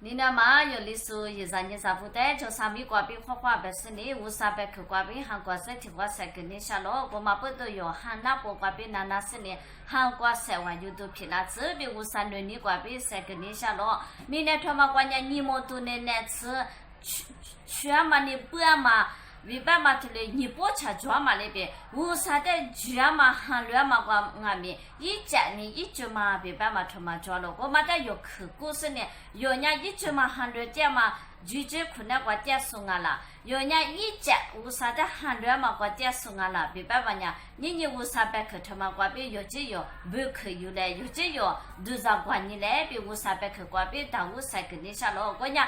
你那嘛有历史一三年啥不带，就上面挂边花花白是你，无啥白去挂边韩国是听话才给你下落，我嘛不都有韩那波挂边那是你，韩国才完有都偏那这边无啥人你挂边才给你下落，明年他妈关键你么都能来吃，去嘛你不嘛。为爸妈头嘞，你不吃抓嘛那边，为啥的抓嘛韩乱嘛个俺们一家呢一桌嘛为爸妈头嘛抓了，我嘛的有去故事呢，有人一桌嘛韩乱家嘛，就可能个家送啊啦，有人一家为啥的韩乱嘛个家送啊啦，为爸妈呢，你为啥白去头嘛个边有只有不去有嘞，有只有都在管你嘞，比为啥白去个边当为啥跟你下了，我呢。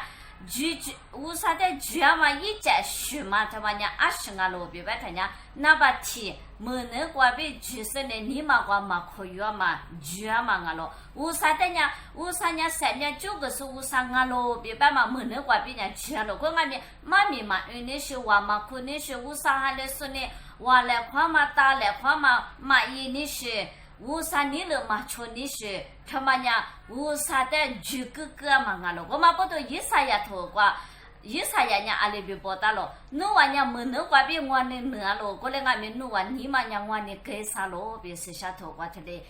为啥的主要嘛一家学嘛，他妈娘20啊路别白他娘那把题没能过被就是呢，你嘛过嘛可以嘛，主要嘛啊路，为啥的呢？为啥呢？3年9个是为啥啊路别白嘛没能过被人主要路，我俺们妈咪嘛，那些娃嘛，可那些为啥还来说呢？娃来夸嘛，大来夸嘛，妈一那些。为啥你了嘛？说你是他妈呀？为啥的就哥哥嘛？俺了，我嘛不都一啥呀头瓜，一啥呀呀阿里别报答了。侬玩呀没能瓜别我呢那了，过来俺们侬玩你嘛呀我呢给啥了？别是下头瓜他的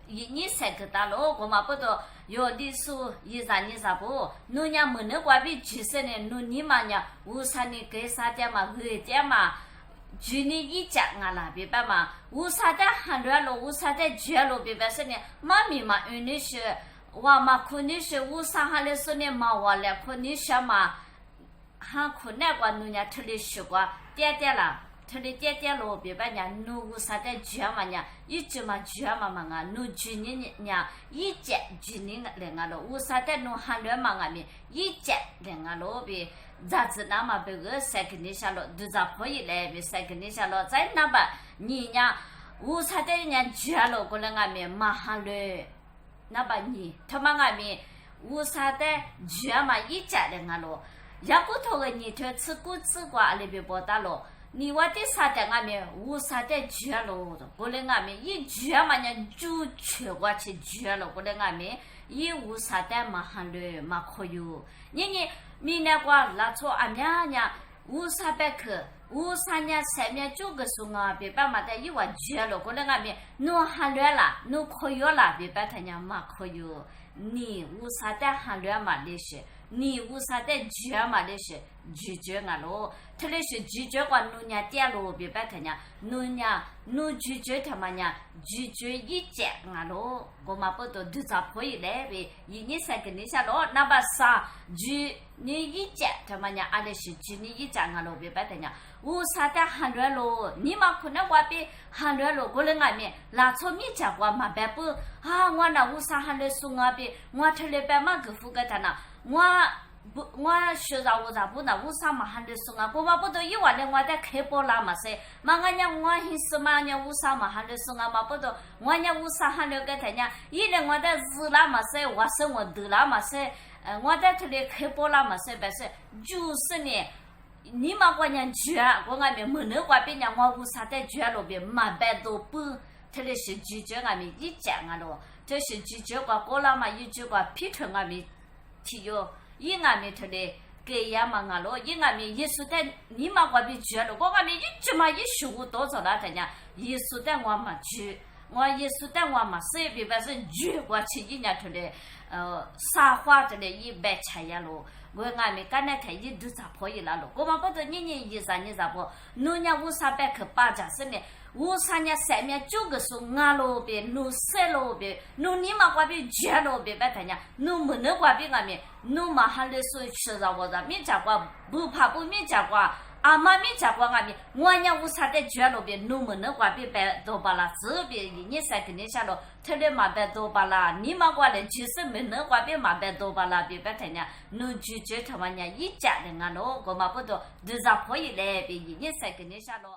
你三个大了，我嘛不都有的说一啥你啥不？侬呀没能瓜别就是呢，侬你嘛呀为啥你给啥的嘛？给的嘛？就你一家啊啦，别白嘛，为啥的韩乱了，为啥的绝了，别白说呢？妈咪嘛，那是娃嘛，可能是为啥还来说呢？妈娃来，可能是嘛，还可能个侬家头里学过点点啦，头里点点了，别白伢侬为啥的绝嘛伢，一直嘛绝嘛嘛啊，侬就你伢一家就你来啊了，为啥的侬韩乱嘛啊咪一家来啊了别。咋子那么别个塞给你下了，都咋可以来别塞给你下了，在那吧你呀，为啥的人家绝了过来俺们马上了，那吧你他妈俺们为啥的绝嘛一家的俺了，要不头个你就吃果子瓜那边报答了，你我的啥的俺们为啥的绝了过来俺们一绝嘛人就去过去绝了过来俺们。一为啥的马上了马可有？你明年过拉错俺娘娘为啥不去？为啥呢？3年9个时候啊，别把嘛的一万绝了，过来俺们弄喊乱了，弄可有了，别把他娘马可有。你为啥的喊乱嘛那些？你为啥的绝嘛那些？拒绝俺喽，特别是拒绝过农家店喽，别把他娘农家农拒绝他们娘拒绝一家俺喽，我嘛不都咋可以来呗？你三个你下喽，那把啥拒你一家他们娘阿里是拒你一家俺喽，别把他娘为啥的喊乱喽？你嘛可能我别喊乱喽，过来俺们拉错米家我嘛别不啊，我那为啥喊来送啊别？我特别白嘛个付给他那我。不，我学着我咋不那为啥嘛还得送啊？我嘛不都一万的我在开包啦嘛噻，嘛俺家我寻思嘛伢为啥嘛还得送啊？嘛不都我伢为啥还得给他伢？一来我在日啦嘛噻，我生我得啦嘛噻，我在这里开包啦嘛噻，但是就是呢，你嘛我伢绝，我俺们没能过别人我为啥在绝路边嘛白都不，特别是拒绝俺们一家啊咯，这是拒绝过了嘛，一句过批评俺们提哟。一俺们头的给呀嘛啊咯，一俺们一说的你嘛我别绝了，我俺们一直嘛一学我多少了，他讲一说的我嘛绝，我一说的我嘛随便把是绝过去一年头的撒花的嘞一百菜呀咯，我俺们刚才看一都咋破一了咯，我嘛不知你一啥你咋不，农家为啥白去巴家是呢？为啥呢？3年9个时候俺老别，弄死老别，弄你嘛瓜别绝老别白他娘，弄没能瓜别俺们，弄嘛还来说吃着我着，没家瓜不怕不没家瓜，阿妈没家瓜俺们，我娘为啥在绝老别，弄没能瓜别白多巴拉，这边你三个人下了，他来嘛白多巴拉，你嘛瓜来就是没能瓜别嘛白多巴拉别白他娘，弄拒绝他们娘一家人俺老，我嘛不都都咋可以来别你三个人下了。